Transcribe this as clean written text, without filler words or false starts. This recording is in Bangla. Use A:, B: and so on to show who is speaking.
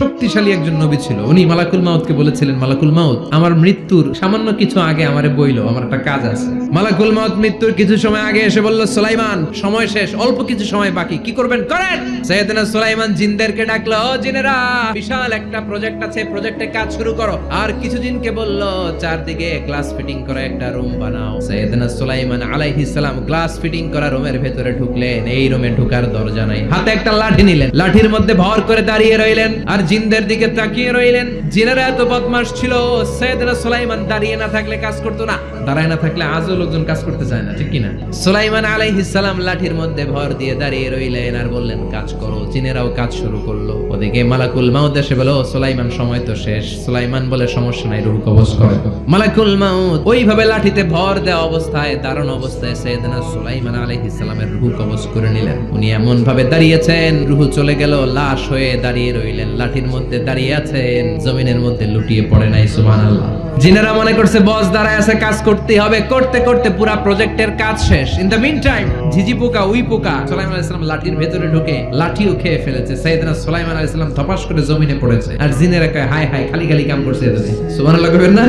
A: শক্তিশালী একজন নবী ছিল। উনি মালাকুল মাউতকে বলেছিলেন, মালাকুল মাউত, আমার মৃত্যুর সামান্য কিছু আগে আমারে বইলো, আমার একটা কাজ আছে। মালাকুল মাউত মৃত্যুর কিছু সময় আগে এসে বলল, সুলাইমান সময় শেষ, অল্প কিছু সময় বাকি, কি করবেন করেন। সাইয়েদনা সুলাইমান জিনদেরকে ডাকলো, ও জিনেরা, বিশাল একটা প্রজেক্ট আছে, প্রজেক্টে কাজ শুরু করো। আর কিছু জিনকে বলল, চারদিকে গ্লাস ফিটিং করা একটা রুম বানাও। সাইয়েদনা সুলাইমান আলাইহিস সালাম গ্লাস ফিটিং করা রুমের ভেতরে ঢুকলেন। এই রুমে ঢোকার দরজা নাই, হাতে একটা লাঠি নিলেন, লাঠির মধ্যে ভর করে দাঁড়িয়ে রইলেন আর জিনদের দিকে তাকিয়ে রইলেন। জিনেরা এত বদমাশ ছিল, সাইয়েদনা সুলাইমান দাঁড়িয়ে না থাকলে কাজ করতো না, দাঁড়ায় না থাকলে আজও লোকজন কাজ করতে চায় না, ঠিক কিনা? সুলাইমান আলাইহিস সালাম লাঠির মধ্যে ভর দিয়ে দাঁড়িয়ে রইলেন আর বললেন, কাজ করো। জিনেরাও কাজ শুরু করলো। ওদিকে মালাকুল মাউত এসে বলল, সুলাইমান সময় তো শেষ। সুলাইমান বলে, সমস্যা নাই, রূহ কবজ করো। মালাকুল মাউত ওইভাবে লাঠিতে ভর দেওয়া অবস্থায়, দাঁড়ানো অবস্থায় সাইয়েদনা সুলাইমান আলাইহিস সালামের রূহ কবজ করে নিলেন। উনি এমন ভাবে দাঁড়িয়েছেন, রূহ চলে গেল, লাশ হয়ে দাঁড়িয়ে রইলেন। লাঠির মধ্যে দাঁড়িয়ে আছেন, জমিনের মধ্যে লুটিয়ে পড়ে নাই। সুবহানাল্লাহ। জিনেরা মনে করছে বস দাঁড়ায় আছে, কাজ করতে হবে। করতে করতে পুরা প্রজেক্টের কাজ শেষ। ইন দ্য মিন টাইম ঝিঝি পোকা, উই পোকা সুলাইমান আলাইহিস সালাম লাঠির ভেতরে ঢুকে লাঠিও খেয়ে ফেলেছে। সাইয়েদনা সুলাইমান আলাইহিস সালাম ধপাস করে জমিনে পড়েছে। আর জিনেরা কয়, হায় হায়, খালি খালি কাম করছে এতদিন। সুবহানাল্লাহ কইবেন না?